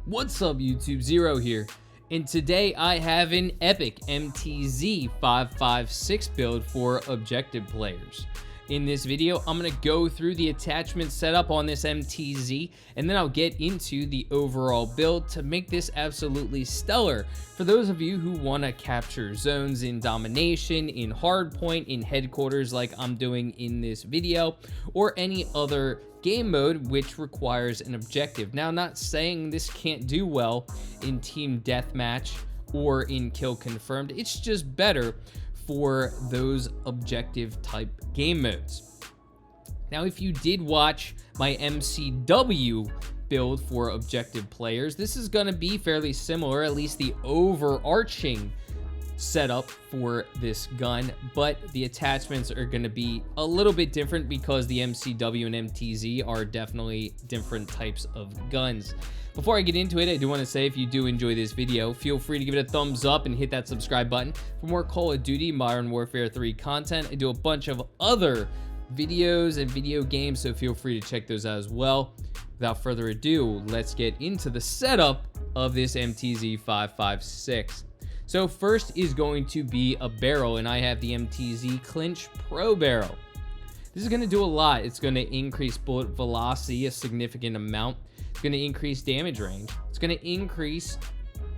What's up YouTube, Zero here, and today I have an EPIC MTZ-556 build for objective players. In this video, I'm going to go through the attachment setup on this MTZ, and then I'll get into the overall build to make this absolutely stellar for those of you who want to capture zones in domination, in hardpoint, in headquarters like I'm doing in this video, or any other game mode which requires an objective. Now, not saying this can't do well in team deathmatch or in kill confirmed, it's just better for those objective type game modes. Now, if you did watch my MCW build for objective players, this is going to be fairly similar, at least the overarching setup for this gun, but the attachments are going to be a little bit different because the MCW and MTZ are definitely different types of guns. Before I get into it, I do want to say if you do enjoy this video, feel free to give it a thumbs up and hit that subscribe button for more Call of Duty Modern Warfare 3 content. I do a bunch of other videos and video games, so feel free to check those out as well. Without further ado, let's get into the setup of this MTZ-556. So first is going to be a barrel, and I have the MTZ Clinch Pro barrel. This is going to do a lot. It's going to increase bullet velocity a significant amount. It's going to increase damage range. It's going to increase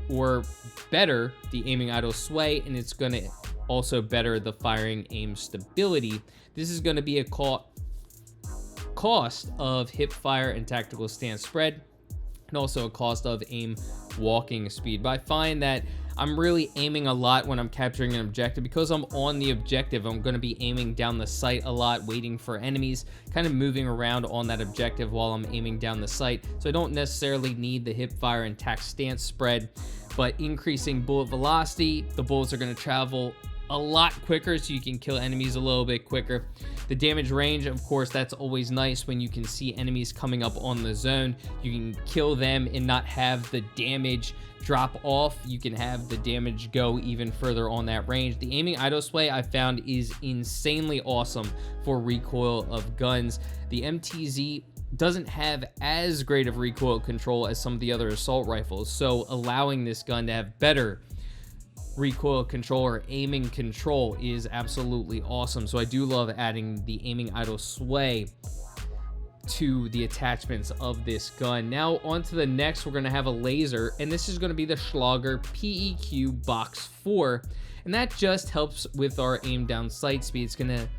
or better the aiming idle sway, and it's going to also better the firing aim stability. This is going to be a cost of hip fire and tactical stance spread, and also a cost of aim walking speed. But I find that I'm really aiming a lot when I'm capturing an objective. Because I'm on the objective, I'm going to be aiming down the sight a lot, waiting for enemies, kind of moving around on that objective while I'm aiming down the sight. So I don't necessarily need the hip fire and tac stance spread, but increasing bullet velocity, the bullets are going to travel a lot quicker, so you can kill enemies a little bit quicker. The damage range, of course, that's always nice when you can see enemies coming up on the zone. You can kill them and not have the damage drop off. You can have the damage go even further on that range. The aiming idle sway I found is insanely awesome for recoil of guns. The MTZ doesn't have as great of recoil control as some of the other assault rifles, so allowing this gun to have better recoil control or aiming control is absolutely awesome. So I do love adding the aiming idle sway to the attachments of this gun. Now on to the next, we're going to have a laser, and this is going to be the Schlager PEQ Box 4, and that just helps with our aim down sight speed. It's going to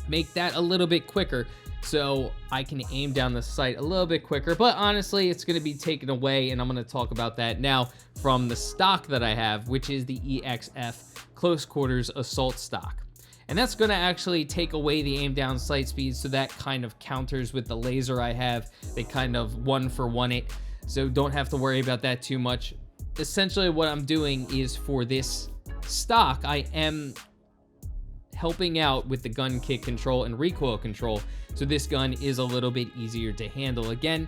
make that a little bit quicker, so I can aim down the sight a little bit quicker. But honestly, it's going to be taken away, and I'm going to talk about that now from the stock that I have, which is the EXF Close Quarters Assault stock. And that's going to actually take away the aim down sight speed, so that kind of counters with the laser I have. They kind of one for one it, so don't have to worry about that too much. Essentially what I'm doing is, for this stock, I am helping out with the gun kick control and recoil control, so this gun is a little bit easier to handle. Again,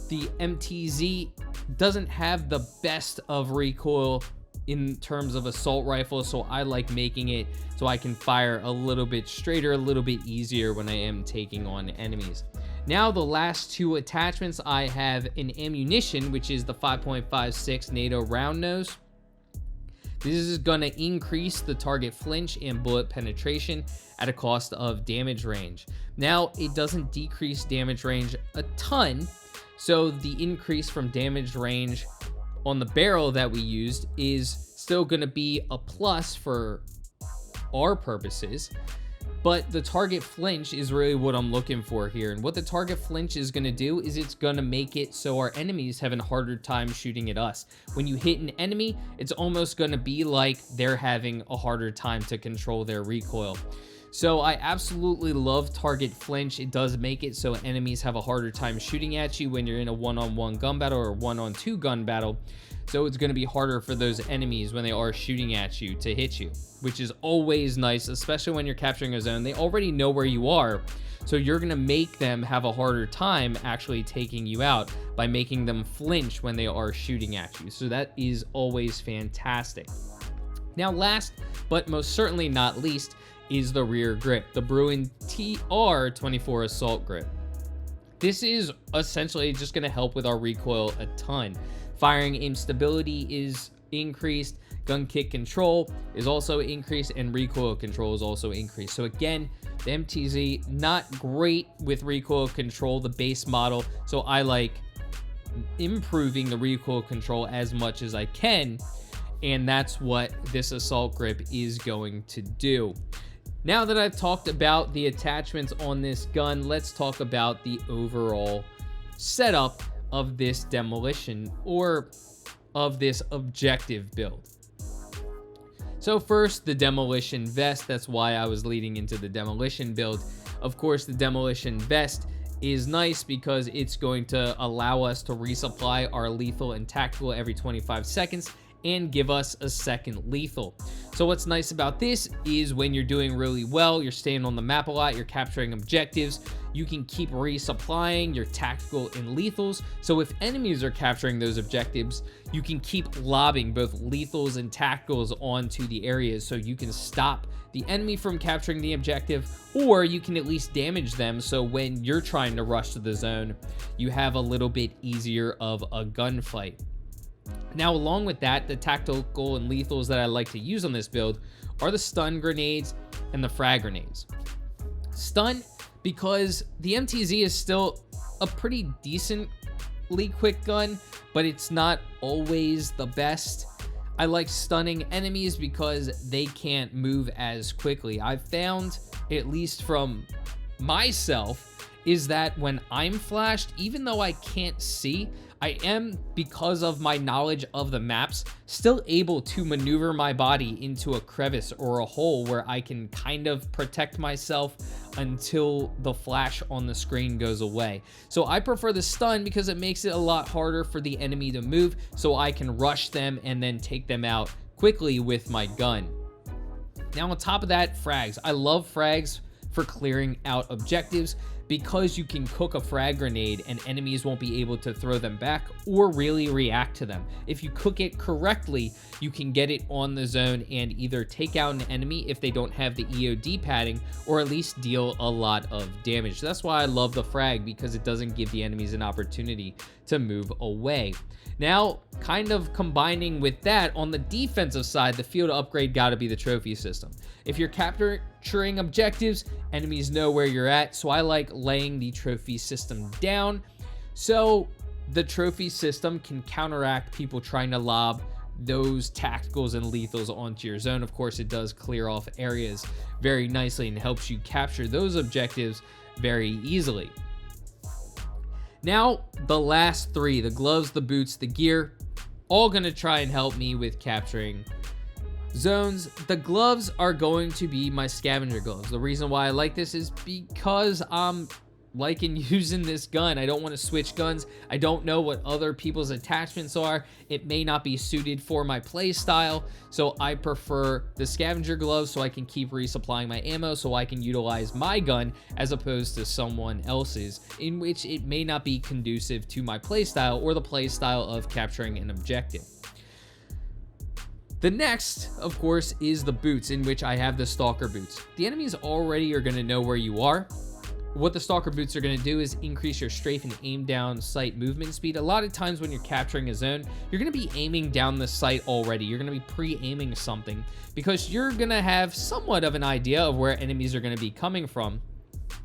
the MTZ doesn't have the best of recoil in terms of assault rifle, so I like making it so I can fire a little bit straighter, a little bit easier when I am taking on enemies. Now the last two attachments, I have an ammunition, which is the 5.56 NATO round nose. This is going to increase the target flinch and bullet penetration at a cost of damage range. Now, it doesn't decrease damage range a ton, so the increase from damage range on the barrel that we used is still going to be a plus for our purposes. But the target flinch is really what I'm looking for here. And what the target flinch is going to do is it's going to make it so our enemies have a harder time shooting at us. When you hit an enemy, it's almost going to be like they're having a harder time to control their recoil. So I absolutely love target flinch. It does make it so enemies have a harder time shooting at you when you're in a one-on-one gun battle or one-on-two gun battle. So it's going to be harder for those enemies when they are shooting at you to hit you, which is always nice, especially when you're capturing a zone. They already know where you are, so you're going to make them have a harder time actually taking you out by making them flinch when they are shooting at you. So that is always fantastic. Now, last but most certainly not least is the rear grip, the Bruin TR24 Assault Grip. This is essentially just going to help with our recoil a ton. Firing aim stability is increased, gun kick control is also increased, and recoil control is also increased. So again, the MTZ, not great with recoil control, the base model, so I like improving the recoil control as much as I can, and that's what this assault grip is going to do. Now that I've talked about the attachments on this gun, let's talk about the overall setup of this demolition, or of this objective build. So first, the demolition vest. That's why I was leading into the demolition build. Of course, the demolition vest is nice because it's going to allow us to resupply our lethal and tactical every 25 seconds and give us a second lethal. So what's nice about this is when you're doing really well, you're staying on the map a lot, you're capturing objectives, you can keep resupplying your tactical and lethals. So if enemies are capturing those objectives, you can keep lobbing both lethals and tacticals onto the areas, so you can stop the enemy from capturing the objective, or you can at least damage them, so when you're trying to rush to the zone, you have a little bit easier of a gunfight. Now, along with that, the tactical and lethals that I like to use on this build are the stun grenades and the frag grenades. Stun, because the MTZ is still a pretty decently quick gun, but it's not always the best. I like stunning enemies because they can't move as quickly. I've found, at least from myself, is that when I'm flashed, even though I can't see, I am, because of my knowledge of the maps, still able to maneuver my body into a crevice or a hole where I can kind of protect myself until the flash on the screen goes away. So I prefer the stun because it makes it a lot harder for the enemy to move, so I can rush them and then take them out quickly with my gun. Now, on top of that, frags. I love frags for clearing out objectives, because you can cook a frag grenade and enemies won't be able to throw them back or really react to them. If you cook it correctly, you can get it on the zone and either take out an enemy if they don't have the EOD padding, or at least deal a lot of damage. That's why I love the frag, because it doesn't give the enemies an opportunity to move away. Now, kind of combining with that, on the defensive side, the field upgrade got to be the trophy system. If you're capturing objectives, enemies know where you're at, so I like laying the trophy system down, so the trophy system can counteract people trying to lob those tacticals and lethals onto your zone. Of course, it does clear off areas very nicely and helps you capture those objectives very easily. Now, the last three, the gloves, the boots, the gear, all going to try and help me with capturing zones. The gloves are going to be my scavenger gloves. The reason why I like this is because I'm liking using this gun. I don't want to switch guns. I don't know what other people's attachments are. It may not be suited for my play style, so I prefer the scavenger gloves so I can keep resupplying my ammo, so I can utilize my gun as opposed to someone else's, in which it may not be conducive to my play style or the play style of capturing an objective. The next, of course, is the boots, in which I have the stalker boots. The enemies already are going to know where you are. What the stalker boots are going to do is increase your strafe and aim down sight movement speed. A lot of times when you're capturing a zone, you're going to be aiming down the sight already. You're going to be pre-aiming something, because you're going to have somewhat of an idea of where enemies are going to be coming from.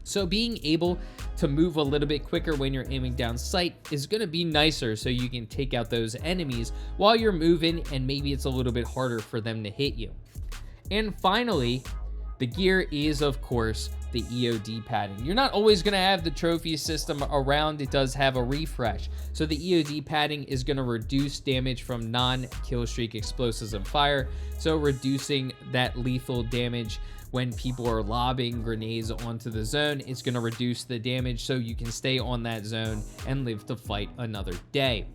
So being able to move a little bit quicker when you're aiming down sight is going to be nicer, so you can take out those enemies while you're moving, and maybe it's a little bit harder for them to hit you. And finally, the gear is, of course, the EOD padding. You're not always going to have the trophy system around. It does have a refresh. So the EOD padding is going to reduce damage from non-kill streak explosives and fire. So reducing that lethal damage when people are lobbing grenades onto the zone, it's going to reduce the damage so you can stay on that zone and live to fight another day.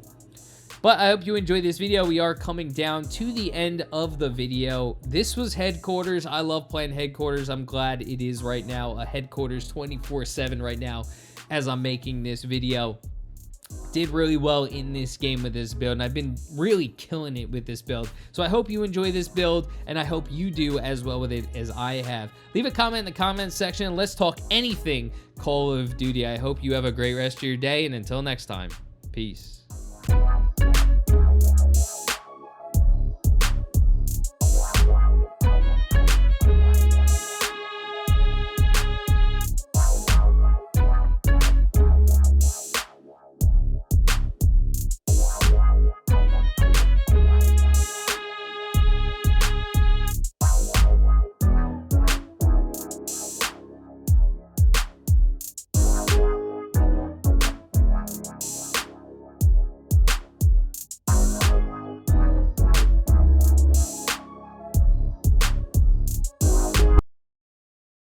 But I hope you enjoyed this video. We are coming down to the end of the video. This was headquarters. I love playing headquarters. I'm glad it is right now a headquarters 24/7 right now as I'm making this video. did really well in this game with this build, and I've been really killing it with this build. So I hope you enjoy this build, and I hope you do as well with it as I have. Leave a comment in the comments section. Let's talk anything Call of Duty. I hope you have a great rest of your day, and until next time, peace.